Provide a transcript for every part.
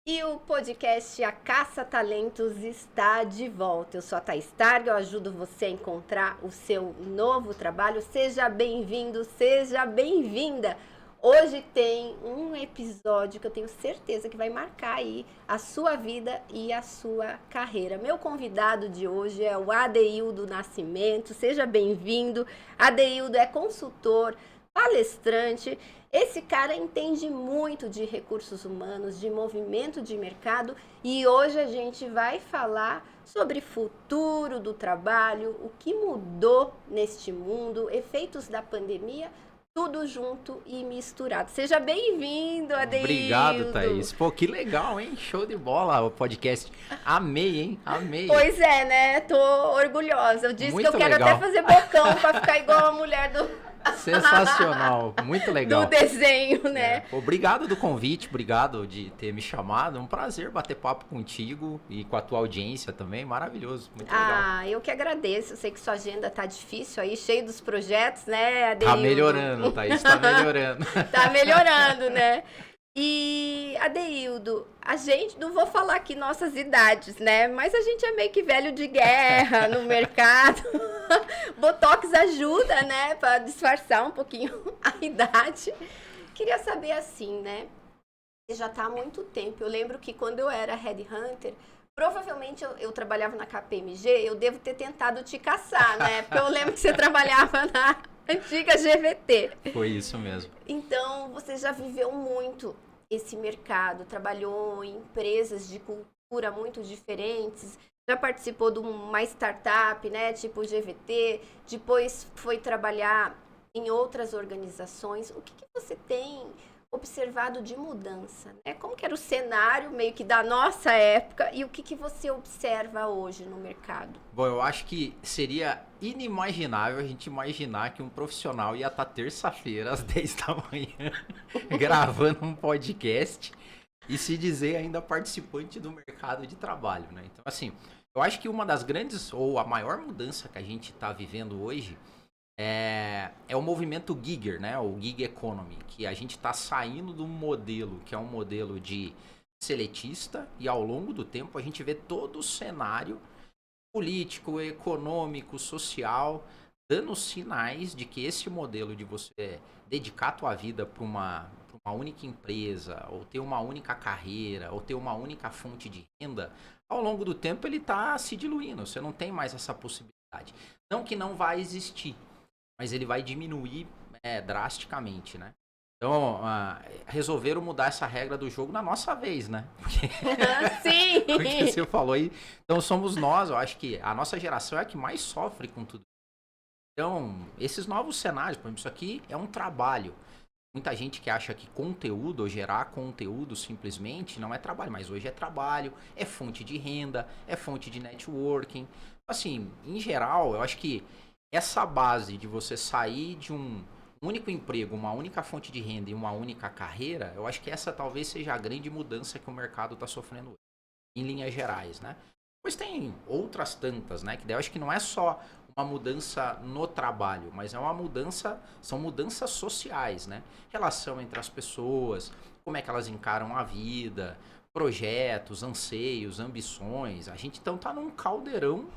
E o podcast A Caça Talentos está de volta. Eu sou a Thaís Targa, eu ajudo você a encontrar o seu novo trabalho. Seja bem-vindo, seja bem-vinda. Hoje tem um episódio que eu tenho certeza que vai marcar aí a sua vida e a sua carreira. Meu convidado de hoje é o Adeildo Nascimento. Seja bem-vindo. Adeildo é consultor, palestrante. Esse cara entende muito de recursos humanos, de movimento de mercado, e hoje a gente vai falar sobre futuro do trabalho, o que mudou neste mundo, efeitos da pandemia, tudo junto e misturado. Seja bem-vindo, Obrigado, Adeildo. Thaís. Pô, que legal, hein? Show de bola o podcast. Amei, hein? Amei. Pois é, né? Tô orgulhosa. Eu disse que eu Muito quero até legal. fazer bocão para ficar igual a mulher do Sensacional. Muito do legal. desenho, É, né? obrigado do convite, obrigado de ter me chamado. É um prazer bater papo contigo e com a tua audiência também. Maravilhoso. Muito legal. Ah, eu que agradeço. Eu sei que sua agenda tá difícil aí, cheio dos projetos, né, Tá Adeildo? melhorando, Thaís. Tá melhorando. Tá melhorando, né? E, Adeildo, a gente, não vou falar aqui nossas idades, né? Mas a gente é meio que velho de guerra no mercado. Botox ajuda, né, para disfarçar um pouquinho a idade. Queria saber assim, né? Você já tá há muito tempo. Eu lembro que quando eu era headhunter, provavelmente eu trabalhava na KPMG, eu devo ter tentado te caçar, né? Porque eu lembro que você trabalhava na antiga GVT. Foi isso mesmo. Então, você já viveu muito esse mercado, trabalhou em empresas de cultura muito diferentes, já participou de uma startup, né, tipo GVT, depois foi trabalhar em outras organizações. O que que você tem observado de mudança, né? Como que era o cenário meio que da nossa época e o que que você observa hoje no mercado? Bom, eu acho que seria inimaginável a gente imaginar que um profissional ia estar terça-feira às 10 da manhã gravando um podcast e se dizer ainda participante do mercado de trabalho, né? Então, assim, eu acho que uma das grandes ou a maior mudança que a gente está vivendo hoje é o movimento Gigger, né? O Gig Economy, que a gente está saindo de um modelo que é um modelo de seletista e ao longo do tempo a gente vê todo o cenário político, econômico, social, dando sinais de que esse modelo de você dedicar a tua vida pra uma única empresa, ou ter uma única carreira, ou ter uma única fonte de renda, ao longo do tempo ele está se diluindo. Você não tem mais essa possibilidade. Não que não vai existir, mas ele vai diminuir drasticamente, né? Então, resolveram mudar essa regra do jogo na nossa vez, né? Sim! Porque você falou aí. Então somos nós, eu acho que a nossa geração é a que mais sofre com tudo. Então, esses novos cenários, por exemplo, isso aqui é um trabalho. Muita gente que acha que conteúdo, ou gerar conteúdo simplesmente, não é trabalho, mas hoje é trabalho, é fonte de renda, é fonte de networking. Assim, em geral, eu acho que essa base de você sair de um único emprego, uma única fonte de renda e uma única carreira, eu acho que essa talvez seja a grande mudança que o mercado está sofrendo hoje, em linhas gerais, né? Pois tem outras tantas, né? Que daí eu acho que não é só uma mudança no trabalho, mas é uma mudança, são mudanças sociais, né? Relação entre as pessoas, como é que elas encaram a vida, projetos, anseios, ambições. A gente então tá num caldeirão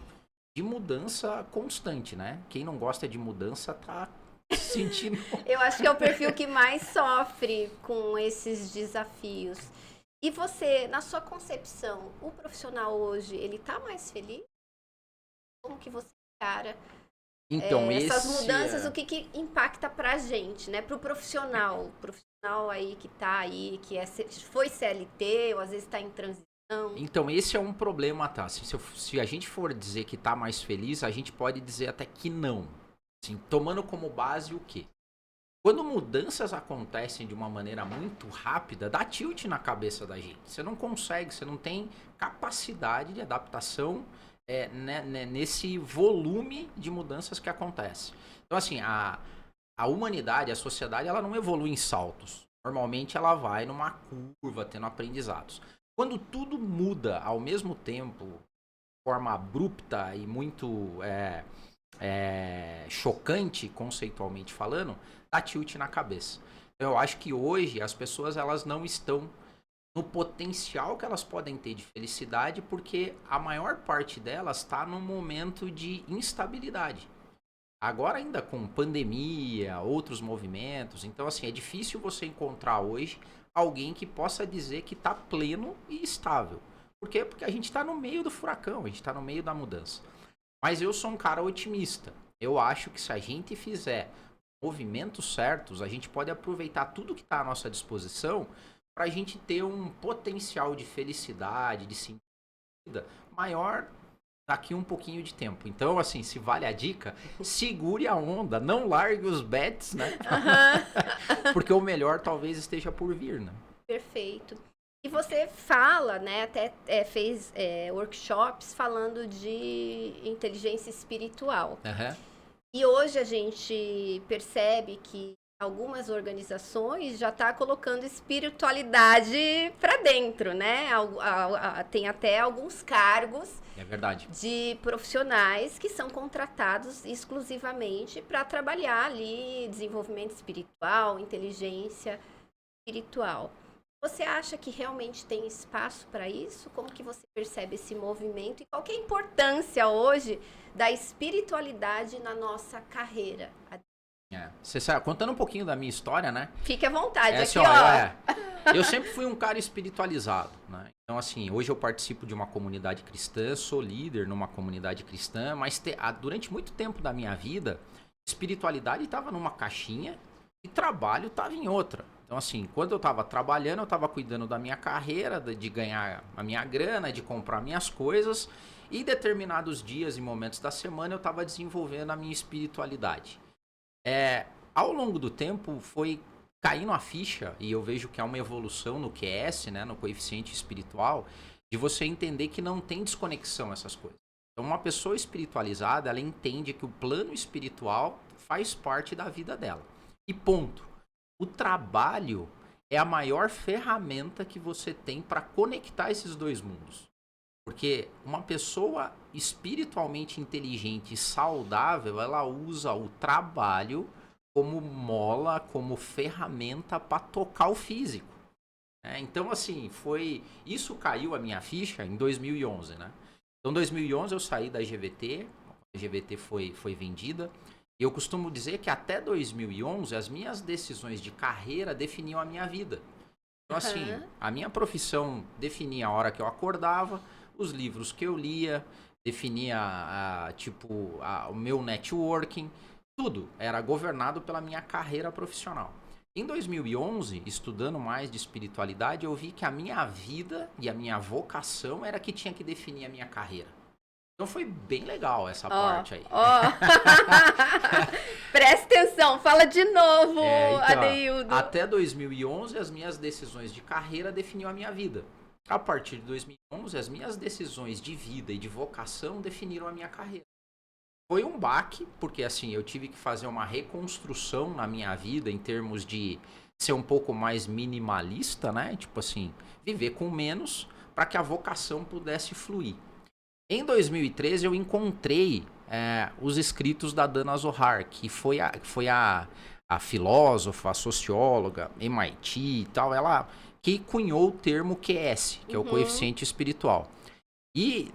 de mudança constante, né? Quem não gosta de mudança tá sentindo. Eu acho que é o perfil que mais sofre com esses desafios. E você, na sua concepção, o profissional hoje, ele tá mais feliz? Como que você encara Então, essas esse mudanças? é. O que que impacta pra gente, né? Pro profissional, o profissional aí que tá aí, que foi CLT, ou às vezes tá em transição. Então, esse é um problema, tá? Se a gente for dizer que tá mais feliz, a gente pode dizer até que não. Assim, tomando como base o quê? Quando mudanças acontecem de uma maneira muito rápida, dá tilt na cabeça da gente. Você não consegue, você não tem capacidade de adaptação nesse volume de mudanças que acontece. Então, assim, a humanidade, a sociedade, ela não evolui em saltos. Normalmente ela vai numa curva, tendo aprendizados. Quando tudo muda ao mesmo tempo, de forma abrupta e muito chocante, conceitualmente falando, dá tilt na cabeça. Eu acho que hoje as pessoas elas não estão no potencial que elas podem ter de felicidade, porque a maior parte delas está num momento de instabilidade. Agora ainda com pandemia, outros movimentos, então assim, é difícil você encontrar hoje alguém que possa dizer que está pleno e estável. Por quê? Porque a gente está no meio do furacão, a gente está no meio da mudança. Mas eu sou um cara otimista. Eu acho que se a gente fizer movimentos certos, a gente pode aproveitar tudo que está à nossa disposição para a gente ter um potencial de felicidade, de sentido maior daqui um pouquinho de tempo. Então, assim, se vale a dica, segure a onda, não largue os bets, né? Porque o melhor talvez esteja por vir, né? Perfeito. E você fala, né, até fez workshops falando de inteligência espiritual. Uhum. E hoje a gente percebe que algumas organizações já estão colocando espiritualidade para dentro, né? Tem até alguns cargos É verdade. de profissionais que são contratados exclusivamente para trabalhar ali desenvolvimento espiritual, inteligência espiritual. Você acha que realmente tem espaço para isso? Como que você percebe esse movimento? E qual que é a importância hoje da espiritualidade na nossa carreira? Você sabe, contando um pouquinho da minha história, né? Fique à vontade, Assim, aqui, eu sempre fui um cara espiritualizado, né? Então, assim, hoje eu participo de uma comunidade cristã, sou líder numa comunidade cristã, mas durante muito tempo da minha vida, espiritualidade estava numa caixinha e trabalho estava em outra. Então, assim, quando eu estava trabalhando, eu estava cuidando da minha carreira, de ganhar a minha grana, de comprar minhas coisas, e determinados dias e momentos da semana eu estava desenvolvendo a minha espiritualidade. Ao longo do tempo foi caindo a ficha, e eu vejo que há uma evolução no QS, né, no coeficiente espiritual, de você entender que não tem desconexão essas coisas. Então, uma pessoa espiritualizada, ela entende que o plano espiritual faz parte da vida dela. E ponto. O trabalho é a maior ferramenta que você tem para conectar esses dois mundos. Porque uma pessoa espiritualmente inteligente e saudável, ela usa o trabalho como mola, como ferramenta para tocar o físico. Então, assim, isso caiu a minha ficha em 2011, né? Então, em 2011 eu saí da GVT, a GVT foi vendida. E eu costumo dizer que até 2011 as minhas decisões de carreira definiam a minha vida. Então, assim, a minha profissão definia a hora que eu acordava, os livros que eu lia, definia o meu networking, tudo era governado pela minha carreira profissional. Em 2011, estudando mais de espiritualidade, eu vi que a minha vida e a minha vocação era que tinha que definir a minha carreira. Então foi bem legal essa parte aí. Presta atenção, fala de novo, Adeildo. Até 2011, as minhas decisões de carreira definiam a minha vida. A partir de 2011, as minhas decisões de vida e de vocação definiram a minha carreira. Foi um baque, porque assim, eu tive que fazer uma reconstrução na minha vida em termos de ser um pouco mais minimalista, né? Tipo assim, viver com menos para que a vocação pudesse fluir. Em 2013, eu encontrei os escritos da Dana Zohar, que foi a filósofa, a socióloga, MIT e tal, ela que cunhou o termo QS, que é o coeficiente espiritual. E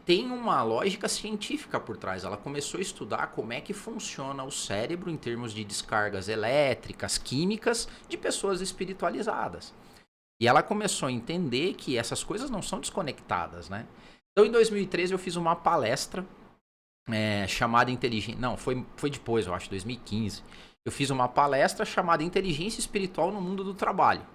tem uma lógica científica por trás. Ela começou a estudar como é que funciona o cérebro em termos de descargas elétricas, químicas, de pessoas espiritualizadas. E ela começou a entender que essas coisas não são desconectadas, né? Então, em 2013, eu fiz uma palestra chamada Inteligência... Não, foi depois, eu acho, 2015. Eu fiz uma palestra chamada Inteligência Espiritual no Mundo do Trabalho.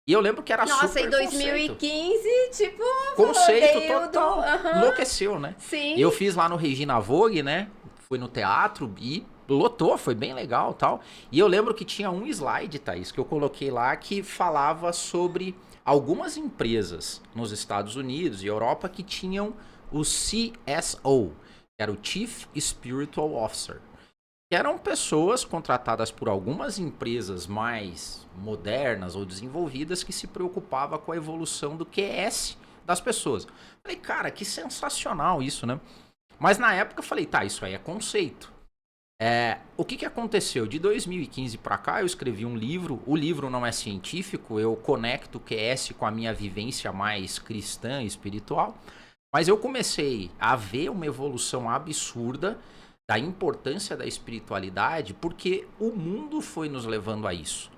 E eu lembro que era super Nossa, em 2015, tipo... Conceito total. Enlouqueceu, né? Sim. Eu fiz lá no Regina Vogue, né? Fui no teatro e lotou, foi bem legal e tal. E eu lembro que tinha um slide, Thaís, que eu coloquei lá que falava sobre algumas empresas nos Estados Unidos e Europa que tinham o CSO, que era o Chief Spiritual Officer. Que eram pessoas contratadas por algumas empresas mais modernas ou desenvolvidas que se preocupavam com a evolução do QS das pessoas. Falei, cara, que sensacional isso, né? Mas na época eu falei, tá, isso aí é conceito. O que aconteceu? De 2015 para cá, eu escrevi um livro. O livro não é científico, eu conecto o QS com a minha vivência mais cristã e espiritual. Mas eu comecei a ver uma evolução absurda da importância da espiritualidade, porque o mundo foi nos levando a isso.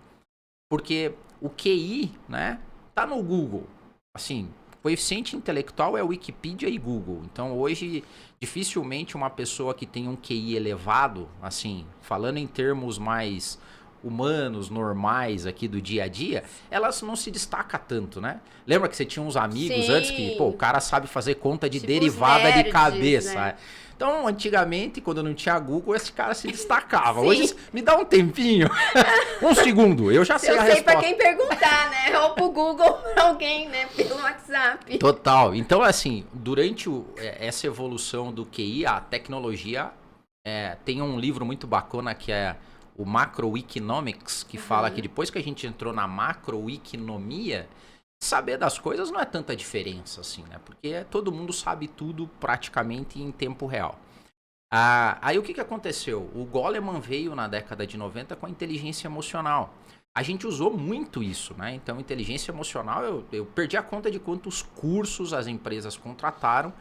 Porque o QI, né, tá no Google. Assim, coeficiente intelectual é Wikipedia e Google. Então, hoje, dificilmente uma pessoa que tem um QI elevado, assim, falando em termos mais humanos, normais aqui do dia a dia, elas não se destaca tanto, né? Lembra que você tinha uns amigos Sim. antes que, pô, o cara sabe fazer conta de Tipo derivada os nerds, de cabeça. né? Então, antigamente, quando não tinha Google, esse cara se destacava. Sim. Hoje, me dá um tempinho. Um segundo, eu já sei a resposta. Eu sei pra quem perguntar, né? Ou pro Google ou pra alguém, né? Pelo WhatsApp. Total. Então, assim, durante essa evolução do QI, a tecnologia tem um livro muito bacana que é o Macroeconomics, que fala que depois que a gente entrou na macroeconomia, saber das coisas não é tanta diferença, assim, né? Porque todo mundo sabe tudo praticamente em tempo real. Aí o que aconteceu? O Goleman veio na década de 90 com a inteligência emocional. A gente usou muito isso, né? Então, inteligência emocional, eu perdi a conta de quantos cursos as empresas contrataram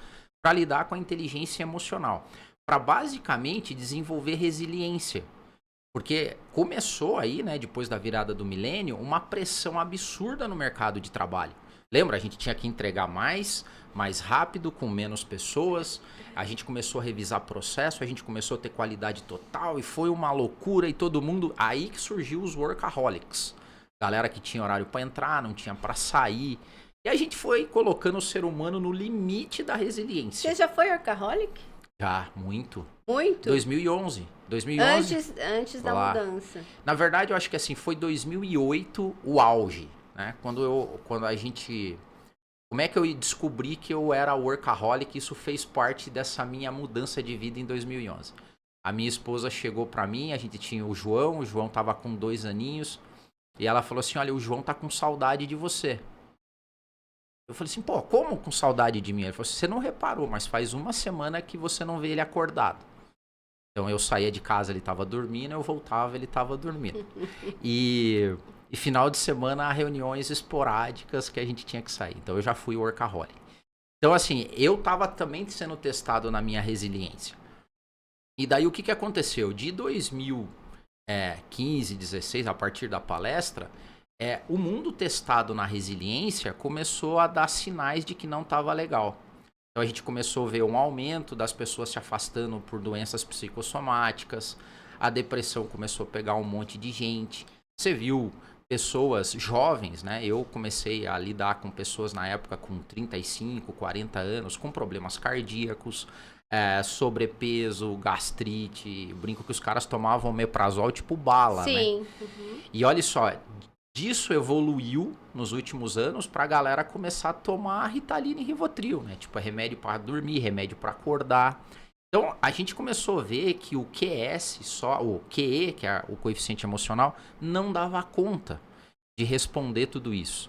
para lidar com a inteligência emocional. Para basicamente desenvolver resiliência. Porque começou aí, né, depois da virada do milênio, uma pressão absurda no mercado de trabalho. Lembra? A gente tinha que entregar mais rápido, com menos pessoas. A gente começou a revisar processo, a gente começou a ter qualidade total e foi uma loucura e todo mundo... Aí que surgiu os workaholics. Galera que tinha horário para entrar, não tinha para sair. E a gente foi colocando o ser humano no limite da resiliência. Você já foi workaholic? Já, muito. Muito? 2011. Antes da mudança. Na verdade, eu acho que assim, foi 2008 o auge, né? Quando a gente... Como é que eu descobri que eu era workaholic? Isso fez parte dessa minha mudança de vida em 2011. A minha esposa chegou pra mim, a gente tinha o João tava com 2 aninhos, e ela falou assim, olha, o João tá com saudade de você. Eu falei assim, pô, como com saudade de mim? Ele falou assim, você não reparou, mas faz uma semana que você não vê ele acordado. Então eu saía de casa, ele tava dormindo, eu voltava, ele tava dormindo. E final de semana, reuniões esporádicas que a gente tinha que sair. Então eu já fui workaholic. Então assim, eu tava também sendo testado na minha resiliência. E daí o que aconteceu? De 2015, 16, a partir da palestra, o mundo testado na resiliência começou a dar sinais de que não estava legal. Então a gente começou a ver um aumento das pessoas se afastando por doenças psicossomáticas, a depressão começou a pegar um monte de gente. Você viu pessoas jovens, né? Eu comecei a lidar com pessoas na época com 35, 40 anos, com problemas cardíacos, sobrepeso, gastrite. Brinco que os caras tomavam omeprazol tipo bala, Sim. né? Uhum. E olha só, disso evoluiu nos últimos anos pra galera começar a tomar Ritalina e Rivotril, né? Tipo, remédio para dormir, remédio para acordar. Então, a gente começou a ver que o QS, o QE, que é o coeficiente emocional, não dava conta de responder tudo isso.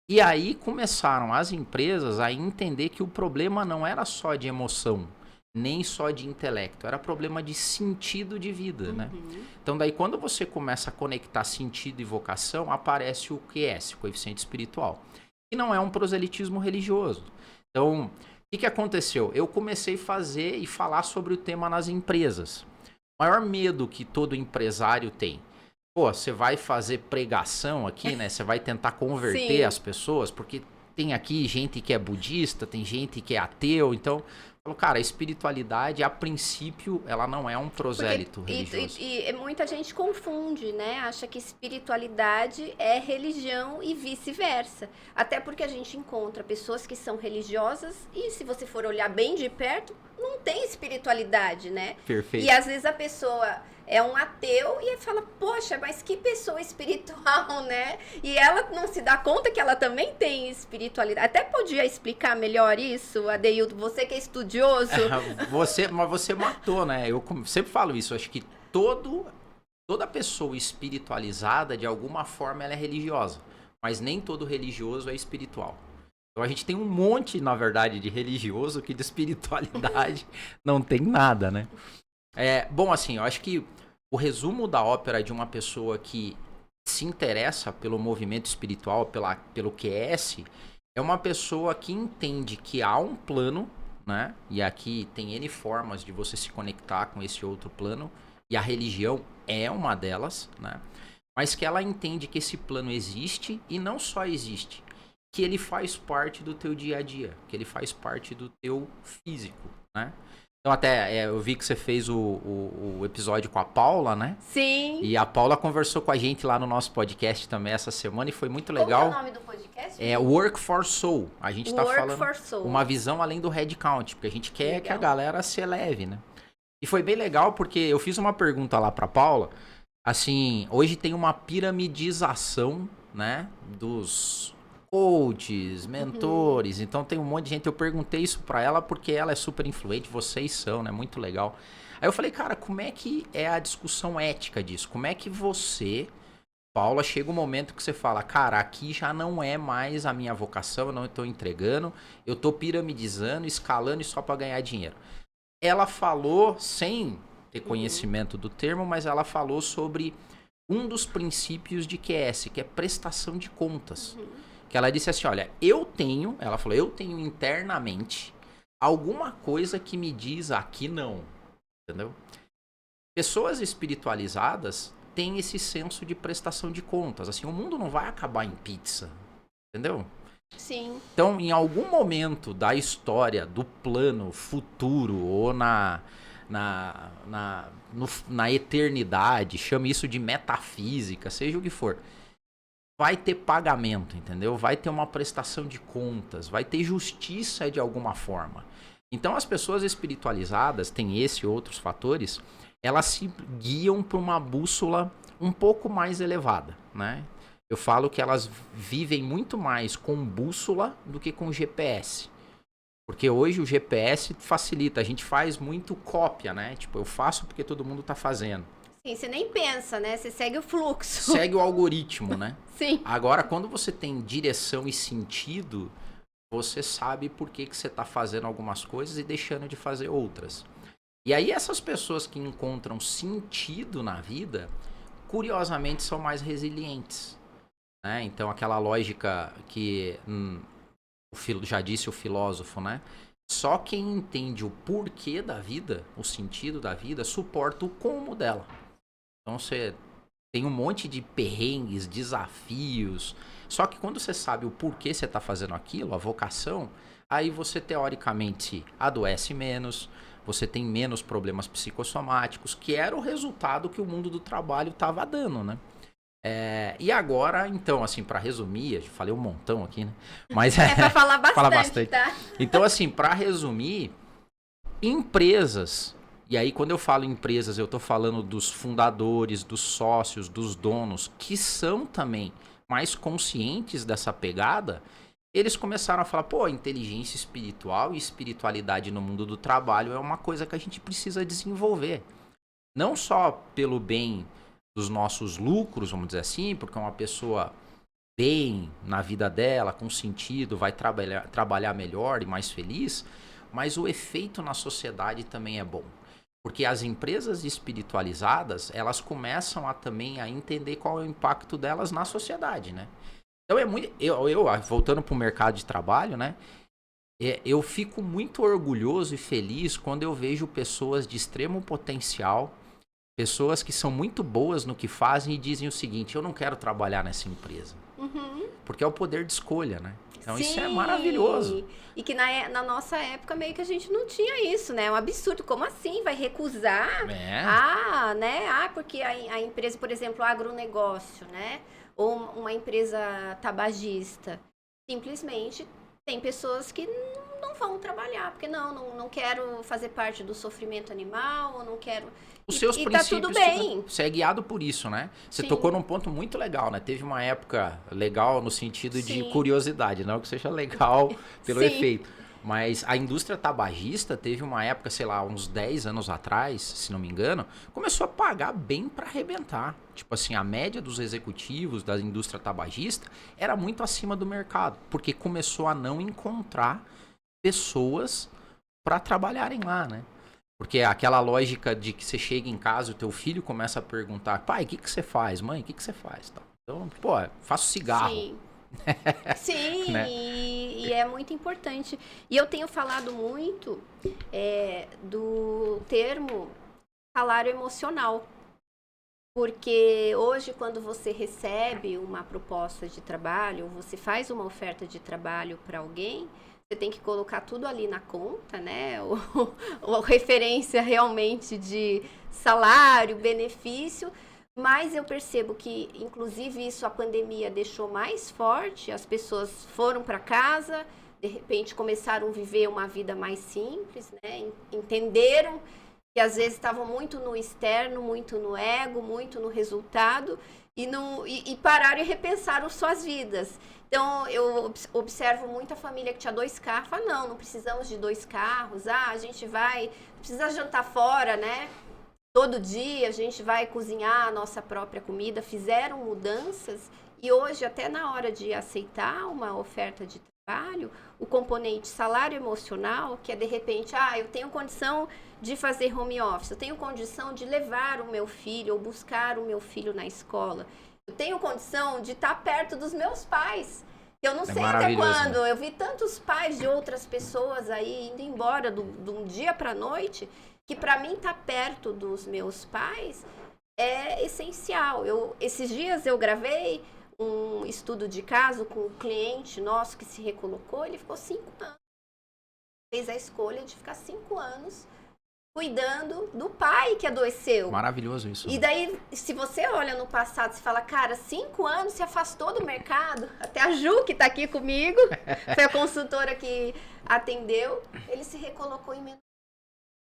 E aí começaram as empresas a entender que o problema não era só de emoção, nem só de intelecto, era problema de sentido de vida, né? Então daí quando você começa a conectar sentido e vocação, aparece o QS, o coeficiente espiritual, que não é um proselitismo religioso. Então, o que aconteceu? Eu comecei a fazer e falar sobre o tema nas empresas. O maior medo que todo empresário tem. Pô, você vai fazer pregação aqui, né? Você vai tentar converter as pessoas, porque tem aqui gente que é budista, tem gente que é ateu, então... Cara, a espiritualidade, a princípio, ela não é um prosélito religioso. E muita gente confunde, né? Acha que espiritualidade é religião e vice-versa. Até porque a gente encontra pessoas que são religiosas e, se você for olhar bem de perto, não tem espiritualidade, né? Perfeito. E às vezes a pessoa é um ateu e fala, poxa, mas que pessoa espiritual, né? E ela não se dá conta que ela também tem espiritualidade. Até podia explicar melhor isso, Adeildo, você que é estudioso. Mas você matou, né? Eu sempre falo isso, acho que toda pessoa espiritualizada, de alguma forma, ela é religiosa. Mas nem todo religioso é espiritual. Então a gente tem um monte, na verdade, de religioso que de espiritualidade não tem nada, né? Bom, assim, eu acho que o resumo da ópera de uma pessoa que se interessa pelo movimento espiritual, pelo QS, é uma pessoa que entende que há um plano, né? E aqui tem N formas de você se conectar com esse outro plano, e a religião é uma delas, né? Mas que ela entende que esse plano existe e não só existe, que ele faz parte do teu dia a dia, que ele faz parte do teu físico, né? Então até eu vi que você fez o episódio com a Paula, né? Sim. E a Paula conversou com a gente lá no nosso podcast também essa semana e foi muito Como legal. é o nome do podcast? É Work for Soul. A gente tá Work falando for Soul. uma visão além do headcount, porque a gente quer Legal. que a galera se eleve, né? E foi bem legal porque eu fiz uma pergunta lá pra Paula. Assim, hoje tem uma piramidização, né, dos coaches, mentores. Então tem um monte de gente. Eu perguntei isso pra ela porque ela é super influente, vocês são, né? Muito legal. Aí eu falei, cara, como é que é a discussão ética disso? Como é que você, Paula, chega um momento que você fala, cara, aqui já não é mais a minha vocação, eu não estou entregando, eu estou piramidizando, escalando só para ganhar dinheiro. Ela falou, sem ter conhecimento do termo, mas ela falou sobre um dos princípios de QS, que é prestação de contas. Que ela disse assim, olha, ela falou, eu tenho internamente alguma coisa que me diz aqui não, entendeu? Pessoas espiritualizadas têm esse senso de prestação de contas. Assim, o mundo não vai acabar em pizza, entendeu? Sim. Então, em algum momento da história, do plano futuro ou na eternidade, chame isso de metafísica, seja o que for, vai ter pagamento, entendeu? Vai ter uma prestação de contas, vai ter justiça de alguma forma. Então, as pessoas espiritualizadas, têm esse e outros fatores, elas se guiam para uma bússola um pouco mais elevada, né? Eu falo que elas vivem muito mais com bússola do que com GPS. Porque hoje o GPS facilita, a gente faz muito cópia, né? Tipo, eu faço porque todo mundo tá fazendo. Sim, você nem pensa, né? Você segue o fluxo. Segue o algoritmo, né? Sim. Agora, quando você tem direção e sentido, você sabe por que você tá fazendo algumas coisas e deixando de fazer outras. E aí essas pessoas que encontram sentido na vida, curiosamente são mais resilientes. Né? Então aquela lógica que já disse o filósofo, né? Só quem entende o porquê da vida, o sentido da vida, suporta o como dela. Então você tem um monte de perrengues, desafios. Só que quando você sabe o porquê você está fazendo aquilo, a vocação, aí você teoricamente adoece menos, você tem menos problemas psicossomáticos, que era o resultado que o mundo do trabalho estava dando, né? E agora, então, assim, para resumir, eu falei um montão aqui, né? Mas pra falar bastante, falar bastante. Tá? Então, assim, para resumir, empresas, e aí quando eu falo empresas, eu tô falando dos fundadores, dos sócios, dos donos, que são também mais conscientes dessa pegada, eles começaram a falar, pô, inteligência espiritual e espiritualidade no mundo do trabalho é uma coisa que a gente precisa desenvolver. Não só pelo bem dos nossos lucros, vamos dizer assim, porque uma pessoa bem na vida dela, com sentido, vai trabalhar melhor e mais feliz, mas o efeito na sociedade também é bom. Porque as empresas espiritualizadas, elas começam também a entender qual é o impacto delas na sociedade, né? Então é muito... voltando para o mercado de trabalho, né? Eu fico muito orgulhoso e feliz quando eu vejo pessoas de extremo potencial, pessoas que são muito boas no que fazem e dizem o seguinte, eu não quero trabalhar nessa empresa. Porque é o poder de escolha, né? Então Sim. isso é maravilhoso. E que na nossa época meio que a gente não tinha isso, né? É um absurdo. Como assim? Vai recusar? Né? Porque a empresa, por exemplo, o agronegócio, né? Ou uma empresa tabagista. Simplesmente tem pessoas que não vão trabalhar. Porque não quero fazer parte do sofrimento animal, ou não quero... Os seus princípios, tá tudo bem. Você é guiado por isso, né? Você Sim. tocou num ponto muito legal, né? Teve uma época legal no sentido de Sim. curiosidade, não que seja legal pelo Sim. efeito. Mas a indústria tabagista teve uma época, sei lá, uns 10 anos atrás, se não me engano, começou a pagar bem pra arrebentar. Tipo assim, a média dos executivos da indústria tabagista era muito acima do mercado, porque começou a não encontrar pessoas pra trabalharem lá, né? Porque aquela lógica de que você chega em casa e o teu filho começa a perguntar, pai, o que que você faz? Mãe, o que que você faz? Então, pô, faço cigarro. Sim. Sim, Né? e é muito importante. E eu tenho falado muito do termo salário emocional. Porque hoje, quando você recebe uma proposta de trabalho, ou você faz uma oferta de trabalho para alguém, você tem que colocar tudo ali na conta, né? Ou referência realmente de salário, benefício. Mas eu percebo que, inclusive, isso a pandemia deixou mais forte. As pessoas foram para casa, de repente começaram a viver uma vida mais simples, né? Entenderam que às vezes estavam muito no externo, muito no ego, muito no resultado e pararam e repensaram suas vidas. Então, eu observo muita família que tinha 2 carros, fala, não precisamos de 2 carros, a gente vai, precisa jantar fora, né? Todo dia a gente vai cozinhar a nossa própria comida, fizeram mudanças e hoje, até na hora de aceitar uma oferta de trabalho, o componente salário emocional, que é de repente, eu tenho condição de fazer home office, eu tenho condição de levar o meu filho ou buscar o meu filho na escola, eu tenho condição de estar perto dos meus pais. Eu não sei até quando, eu vi tantos pais de outras pessoas aí indo embora de um dia para a noite, que para mim estar perto dos meus pais é essencial. Esses dias eu gravei um estudo de caso com um cliente nosso que se recolocou, ele ficou 5 anos. Fez a escolha de ficar 5 anos cuidando do pai que adoeceu. Maravilhoso isso. E daí, se você olha no passado, você fala, cara, 5 anos se afastou do mercado. Até a Ju, que tá aqui comigo, foi a consultora que atendeu, ele se recolocou em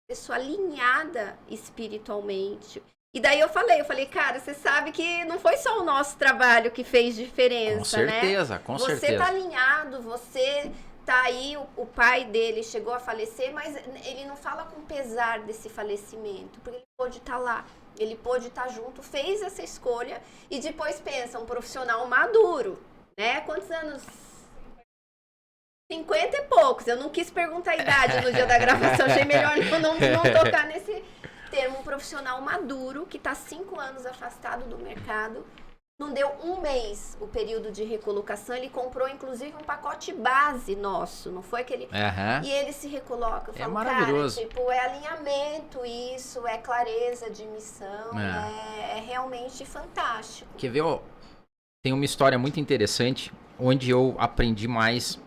pessoa alinhada espiritualmente. E daí eu falei, cara, você sabe que não foi só o nosso trabalho que fez diferença, com certeza, né? Com certeza. Você tá alinhado, você tá aí, o pai dele chegou a falecer, mas ele não fala com pesar desse falecimento, porque ele pôde estar lá, ele pôde estar junto, fez essa escolha e depois pensa, um profissional maduro, né? Quantos anos? 50 e poucos. Eu não quis perguntar a idade no dia da gravação, achei melhor não tocar nesse termo. Um profissional maduro que está 5 anos afastado do mercado. Não deu 1 mês o período de recolocação. Ele comprou, inclusive, um pacote base nosso. Não foi aquele... E ele se recoloca. Eu falo, maravilhoso. Cara, tipo, é alinhamento isso, é clareza de missão. É realmente fantástico. Quer ver, ó? Tem uma história muito interessante onde eu aprendi mais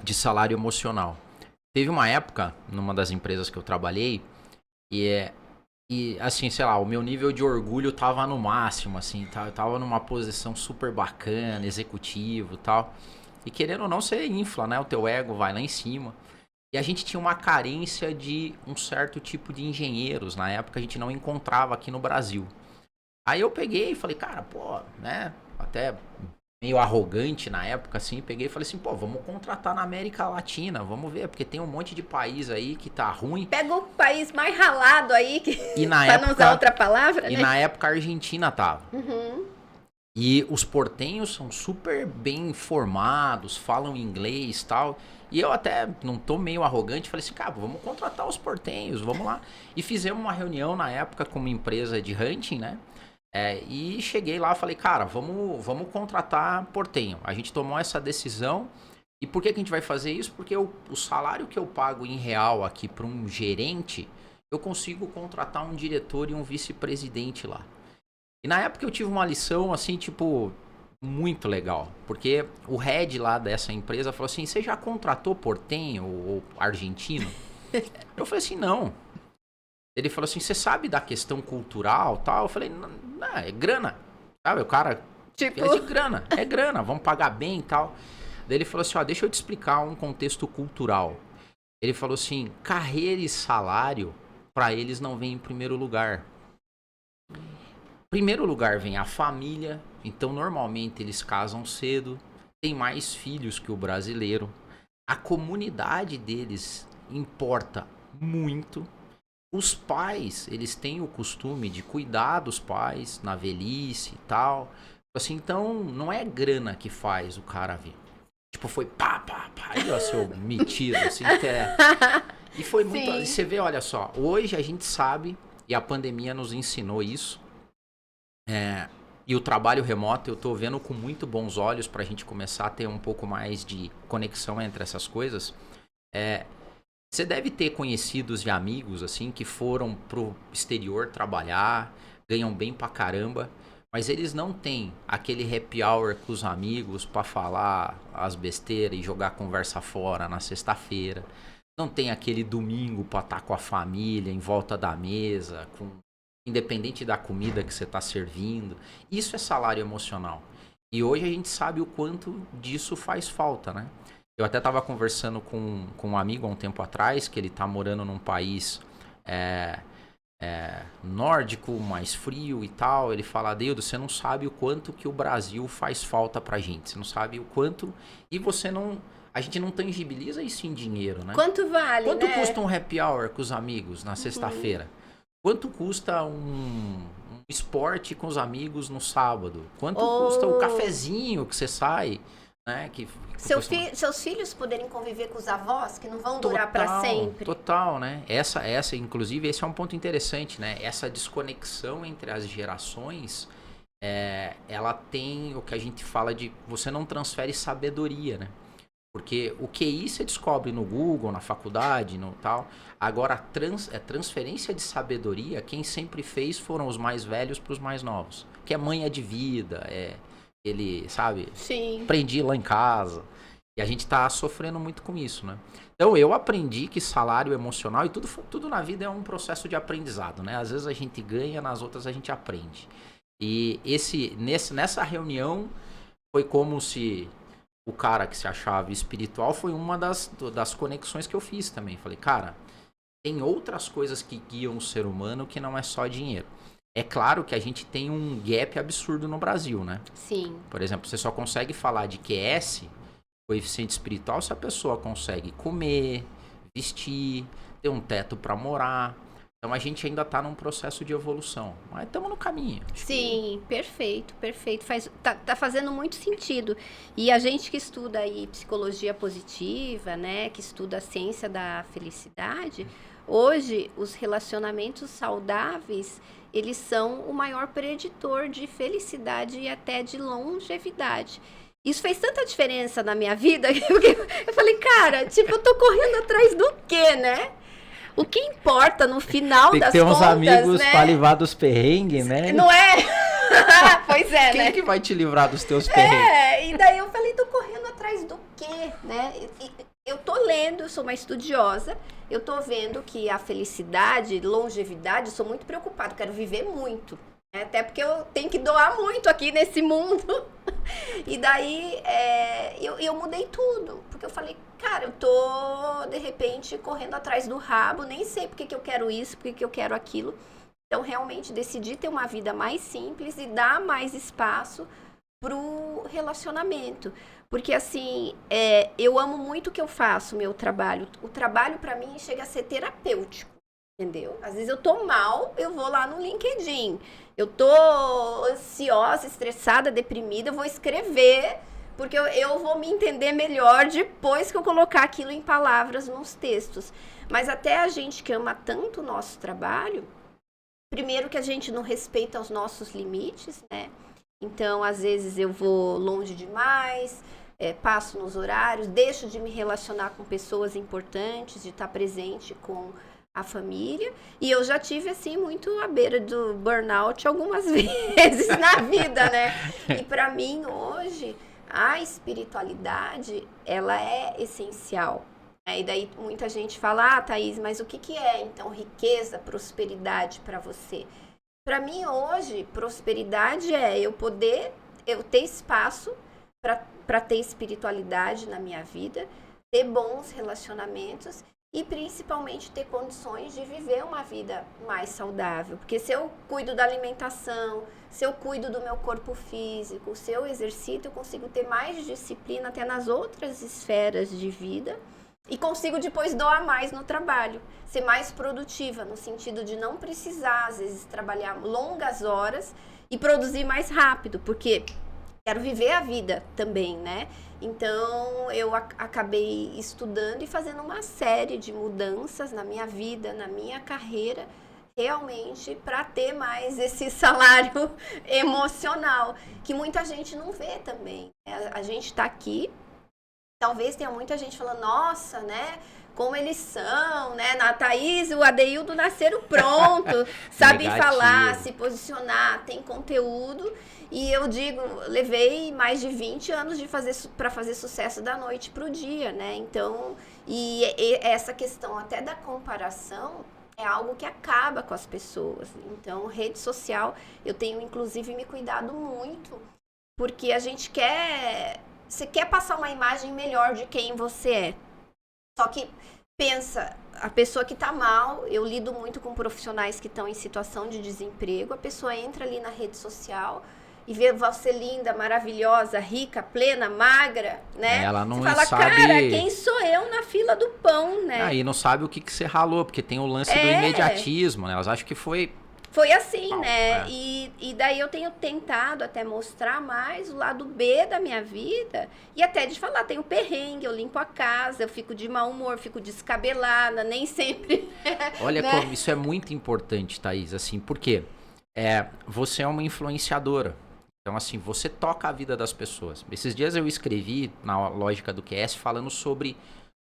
de salário emocional. Teve uma época, numa das empresas que eu trabalhei, e assim, sei lá, o meu nível de orgulho tava no máximo, assim, tava numa posição super bacana, executivo e tal. E querendo ou não, você infla, né? O teu ego vai lá em cima. E a gente tinha uma carência de um certo tipo de engenheiros. Na época a gente não encontrava aqui no Brasil. Aí eu peguei e falei, cara, pô, né? Até meio arrogante na época, assim, peguei e falei assim, pô, vamos contratar na América Latina, vamos ver, porque tem um monte de país aí que tá ruim. Pega o país mais ralado aí, e na pra época, não usar outra palavra, e né? na época a Argentina tava. E os portenhos são super bem formados, falam inglês e tal. E eu até não tô meio arrogante, falei assim, cara, vamos contratar os portenhos, vamos lá. E fizemos uma reunião na época com uma empresa de hunting, né? E cheguei lá e falei, cara, vamos contratar portenho. A gente tomou essa decisão. E por que a gente vai fazer isso? Porque o salário que eu pago em real aqui para um gerente, eu consigo contratar um diretor e um vice-presidente lá. E na época eu tive uma lição, assim, tipo, muito legal. Porque o head lá dessa empresa falou assim, você já contratou portenho ou argentino? Eu falei assim, não. Ele falou assim, você sabe da questão cultural e tal? Eu falei, não, é grana. Sabe, o cara, tipo... é de grana, vamos pagar bem e tal. Daí ele falou assim, ó, deixa eu te explicar um contexto cultural. Ele falou assim, carreira e salário, pra eles não vem em primeiro lugar. Primeiro lugar vem a família, então normalmente eles casam cedo, tem mais filhos que o brasileiro. A comunidade deles importa muito. Os pais, eles têm o costume de cuidar dos pais na velhice e tal. Assim, então, não é grana que faz o cara vir. Tipo, foi pá. Aí, ó, seu metido, assim, que é... E foi muito. Sim. Você vê, olha só, hoje a gente sabe, e a pandemia nos ensinou isso, e o trabalho remoto eu tô vendo com muito bons olhos pra gente começar a ter um pouco mais de conexão entre essas coisas. Você deve ter conhecidos e amigos, assim, que foram pro exterior trabalhar, ganham bem pra caramba, mas eles não têm aquele happy hour com os amigos pra falar as besteiras e jogar conversa fora na sexta-feira. Não tem aquele domingo pra estar com a família em volta da mesa, independente da comida que você tá servindo. Isso é salário emocional. E hoje a gente sabe o quanto disso faz falta, né? Eu até estava conversando com um amigo há um tempo atrás, que ele tá morando num país nórdico, mais frio e tal. Ele fala, Deildo, você não sabe o quanto que o Brasil faz falta pra gente. Você não sabe o quanto... E você não... A gente não tangibiliza isso em dinheiro, né? Quanto vale, Quanto né? custa um happy hour com os amigos na sexta-feira? Quanto custa um esporte com os amigos no sábado? Quanto custa o cafezinho que você sai, né? Seus filhos poderem conviver com os avós, que não vão durar para sempre. Total, né? Inclusive, esse é um ponto interessante, né? Essa desconexão entre as gerações, ela tem o que a gente fala de... Você não transfere sabedoria, né? Porque o QI você descobre no Google, na faculdade, no tal. Agora, transferência de sabedoria, quem sempre fez foram os mais velhos para os mais novos. Que é manha de vida, ele, sabe? Sim. Aprendi lá em casa. E a gente tá sofrendo muito com isso, né? Então, eu aprendi que salário emocional, e tudo na vida é um processo de aprendizado, né? Às vezes a gente ganha, nas outras a gente aprende. E nessa reunião, foi como se... O cara que se achava espiritual foi uma das conexões que eu fiz também. Falei, cara, tem outras coisas que guiam o ser humano que não é só dinheiro. É claro que a gente tem um gap absurdo no Brasil, né? Sim. Por exemplo, você só consegue falar de QS, coeficiente espiritual, se a pessoa consegue comer, vestir, ter um teto para morar. Então a gente ainda tá num processo de evolução, mas estamos no caminho. Sim, perfeito. Tá fazendo muito sentido. E a gente que estuda aí psicologia positiva, né, que estuda a ciência da felicidade, hoje os relacionamentos saudáveis, eles são o maior preditor de felicidade e até de longevidade. Isso fez tanta diferença na minha vida que eu falei, cara, eu tô correndo atrás do quê, né? O que importa no final das contas, né? Tem que ter uns amigos pra livrar dos perrengues, né? Não é? Pois é, Quem né? que vai te livrar dos teus perrengues? E daí eu falei, tô correndo atrás do quê, né? Eu tô lendo, eu sou uma estudiosa, eu tô vendo que a felicidade, longevidade, eu sou muito preocupada, quero viver muito. Até porque eu tenho que doar muito aqui nesse mundo. E daí eu mudei tudo. Porque eu falei, cara, eu tô, de repente, correndo atrás do rabo. Nem sei porque que eu quero isso, porque que eu quero aquilo. Então, realmente, decidi ter uma vida mais simples e dar mais espaço pro relacionamento. Porque, assim, eu amo muito o que eu faço, o meu trabalho. O trabalho, pra mim, chega a ser terapêutico. Entendeu? Às vezes eu tô mal, eu vou lá no LinkedIn. Eu tô ansiosa, estressada, deprimida, eu vou escrever, porque eu vou me entender melhor depois que eu colocar aquilo em palavras nos textos. Mas até a gente que ama tanto o nosso trabalho, primeiro que a gente não respeita os nossos limites, né? Então, às vezes eu vou longe demais, passo nos horários, deixo de me relacionar com pessoas importantes, de estar presente com a família, e eu já tive, assim, muito à beira do burnout algumas vezes na vida, né? E para mim, hoje, a espiritualidade, ela é essencial. E daí muita gente fala, Thaís, mas o que é, então, riqueza, prosperidade para você? Para mim, hoje, prosperidade é eu ter espaço para ter espiritualidade na minha vida, ter bons relacionamentos, e principalmente ter condições de viver uma vida mais saudável. Porque se eu cuido da alimentação, se eu cuido do meu corpo físico, se eu exercito, eu consigo ter mais disciplina até nas outras esferas de vida. E consigo depois doar mais no trabalho. Ser mais produtiva, no sentido de não precisar, às vezes, trabalhar longas horas e produzir mais rápido. Porque quero viver a vida também, né? Então, eu acabei estudando e fazendo uma série de mudanças na minha vida, na minha carreira, realmente para ter mais esse salário emocional, que muita gente não vê também. A gente está aqui, talvez tenha muita gente falando, nossa, né? Como eles são, né? A Thaís e o Adeildo nasceram pronto, sabem falar, se posicionar, tem conteúdo. E eu digo, levei mais de 20 anos para fazer sucesso da noite pro dia, né? Então, e essa questão até da comparação é algo que acaba com as pessoas. Então, rede social, eu tenho inclusive me cuidado muito, porque a gente você quer passar uma imagem melhor de quem você é. Só que, pensa, a pessoa que tá mal, eu lido muito com profissionais que estão em situação de desemprego, a pessoa entra ali na rede social e vê você linda, maravilhosa, rica, plena, magra, né? Ela não você fala, sabe... cara, quem sou eu na fila do pão, né? Aí não sabe o que você ralou, porque tem o lance do imediatismo, né? Elas acham que foi assim, né? E daí eu tenho tentado até mostrar mais o lado B da minha vida. E até de falar, tenho perrengue, eu limpo a casa, eu fico de mau humor, fico descabelada, nem sempre. Olha, né? como isso é muito importante, Thaís, assim, por quê? Você é uma influenciadora. Então, assim, você toca a vida das pessoas. Esses dias eu escrevi na Lógica do QS falando sobre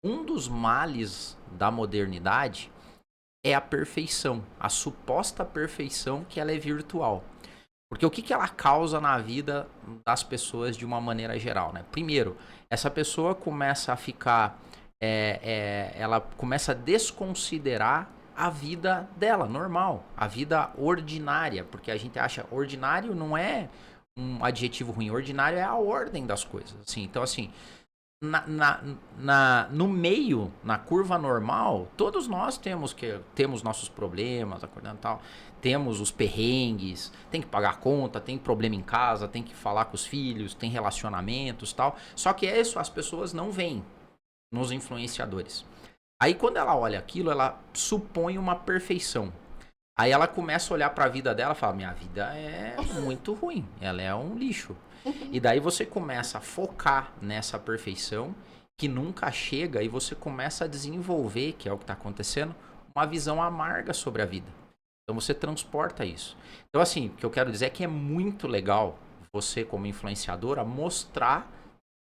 um dos males da modernidade é a perfeição, a suposta perfeição que ela é virtual. Porque o que ela causa na vida das pessoas de uma maneira geral, né? Primeiro, essa pessoa começa a ficar, ela começa a desconsiderar a vida dela, normal, a vida ordinária, porque a gente acha ordinário não é um adjetivo ruim, ordinário é a ordem das coisas, assim. Então, assim, no meio, na curva normal, todos nós temos nossos problemas, acordando e tal, temos os perrengues, tem que pagar conta, tem problema em casa, tem que falar com os filhos, tem relacionamentos e tal. Só que isso as pessoas não veem nos influenciadores. Aí quando ela olha aquilo, ela supõe uma perfeição. Aí ela começa a olhar para a vida dela e fala, minha vida é muito ruim, ela é um lixo. E daí você começa a focar nessa perfeição que nunca chega e você começa a desenvolver, que é o que está acontecendo, uma visão amarga sobre a vida. Então você transporta isso. Então assim, o que eu quero dizer é que é muito legal você como influenciadora mostrar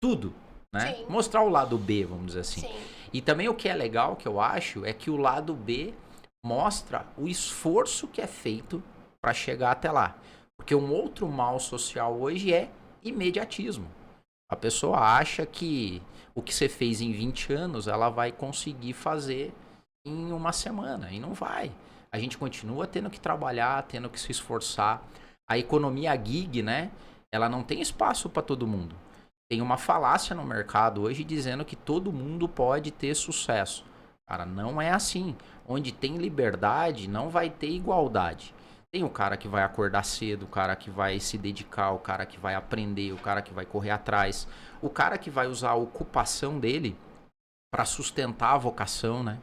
tudo, né? Sim. Mostrar o lado B, vamos dizer assim. Sim. E também o que é legal, que eu acho, é que o lado B mostra o esforço que é feito para chegar até lá. Porque um outro mal social hoje é imediatismo. A pessoa acha que o que você fez em 20 anos, ela vai conseguir fazer em uma semana. E não vai. A gente continua tendo que trabalhar, tendo que se esforçar. A economia gig, né? Ela não tem espaço para todo mundo. Tem uma falácia no mercado hoje dizendo que todo mundo pode ter sucesso. Cara, não é assim. Onde tem liberdade, não vai ter igualdade. Tem o cara que vai acordar cedo, o cara que vai se dedicar, o cara que vai aprender, o cara que vai correr atrás, o cara que vai usar a ocupação dele para sustentar a vocação, né?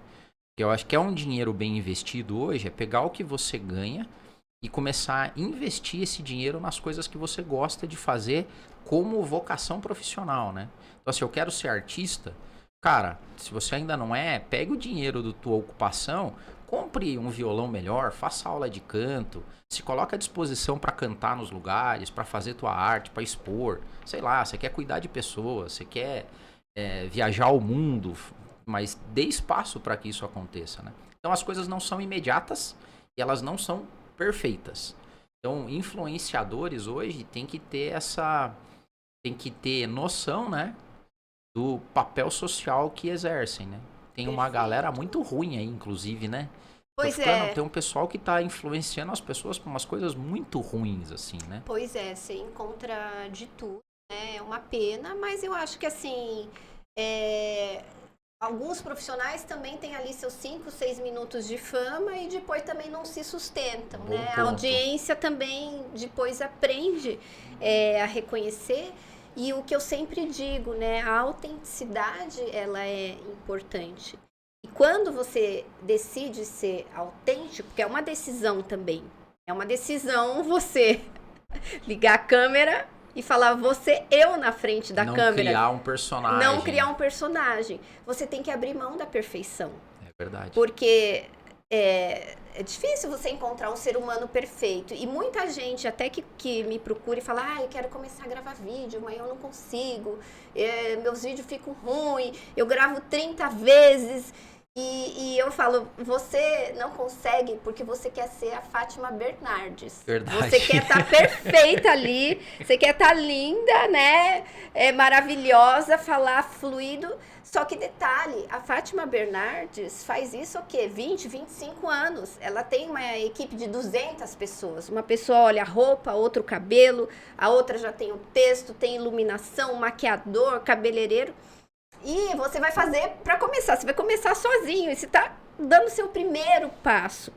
Eu acho que é um dinheiro bem investido hoje, é pegar o que você ganha e começar a investir esse dinheiro nas coisas que você gosta de fazer como vocação profissional, né? Então, assim, eu quero ser artista. Cara, se você ainda não é, pegue o dinheiro da tua ocupação, compre um violão melhor, faça aula de canto, se coloque à disposição para cantar nos lugares, para fazer tua arte, para expor. Sei lá, você quer cuidar de pessoas, você quer viajar ao mundo, mas dê espaço para que isso aconteça, né? Então as coisas não são imediatas e elas não são perfeitas. Então influenciadores hoje tem que ter noção, né? Do papel social que exercem, né? Tem uma galera muito ruim aí, inclusive, né? Pois Tem um pessoal que tá influenciando as pessoas por umas coisas muito ruins, assim, né? Pois é, você encontra de tudo, né? É uma pena, mas eu acho que, assim, alguns profissionais também têm ali seus 5, 6 minutos de fama e depois também não se sustentam, Bom né? ponto. A audiência também depois aprende a reconhecer. E o que eu sempre digo, né? A autenticidade, ela é importante. E quando você decide ser autêntico, porque é uma decisão também. É uma decisão você ligar a câmera e falar eu na frente da câmera. Não criar um personagem. Não criar um personagem. Você tem que abrir mão da perfeição. É verdade. Porque é difícil você encontrar um ser humano perfeito. E muita gente até que me procura e fala, eu quero começar a gravar vídeo, mas eu não consigo. Meus vídeos ficam ruins, eu gravo 30 vezes. E eu falo, você não consegue porque você quer ser a Fátima Bernardes. Verdade. Você quer estar perfeita ali, você quer estar linda, né? Maravilhosa, falar fluido. Só que detalhe, a Fátima Bernardes faz isso o quê? 20, 25 anos. Ela tem uma equipe de 200 pessoas. Uma pessoa olha a roupa, outra o cabelo, a outra já tem o texto, tem iluminação, maquiador, cabeleireiro. E você vai fazer, para começar, você vai começar sozinho, e você está dando seu primeiro passo.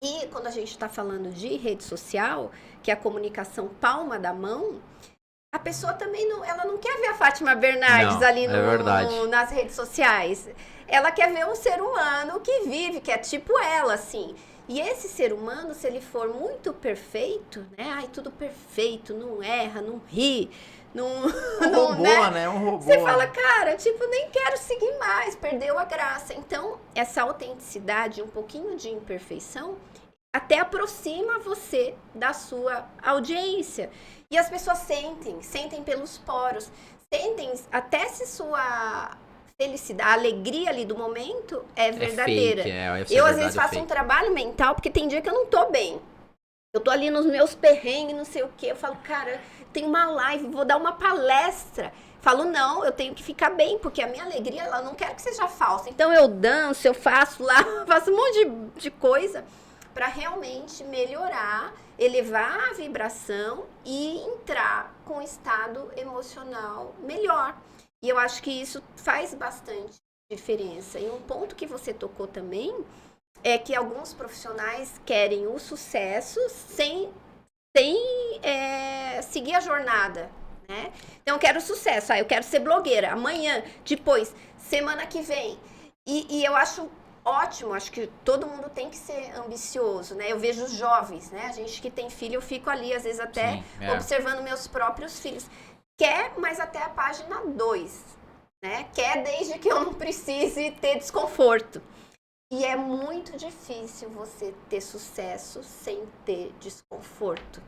E quando a gente está falando de rede social, que é a comunicação palma da mão, a pessoa também ela não quer ver a Fátima Bernardes ali nas redes sociais. Ela quer ver um ser humano que vive, que é tipo ela, assim. E esse ser humano, se ele for muito perfeito, né? Tudo perfeito, não erra, não ri, um robô, né? Um robô. Você fala, cara, nem quero seguir mais, perdeu a graça. Então, essa autenticidade, um pouquinho de imperfeição, até aproxima você da sua audiência. E as pessoas sentem pelos poros, sentem até se sua felicidade, a alegria ali do momento é verdadeira. Eu, às vezes, faço um trabalho mental, porque tem dia que eu não tô bem. Eu tô ali nos meus perrengues, não sei o quê. Eu falo, cara, tem uma live, vou dar uma palestra. Falo, não, eu tenho que ficar bem, porque a minha alegria, ela não quero que seja falsa. Então, eu danço, eu faço lá, faço um monte de coisa para realmente melhorar, elevar a vibração e entrar com um estado emocional melhor. E eu acho que isso faz bastante diferença. E um ponto que você tocou também é que alguns profissionais querem o sucesso sem seguir a jornada, né? Então, eu quero sucesso, eu quero ser blogueira amanhã, depois, semana que vem. E eu acho ótimo, acho que todo mundo tem que ser ambicioso, né? Eu vejo os jovens, né? A gente que tem filho, eu fico ali, às vezes, até observando meus próprios filhos. Quer, mas até a página 2, né? Quer desde que eu não precise ter desconforto. E é muito difícil você ter sucesso sem ter desconforto.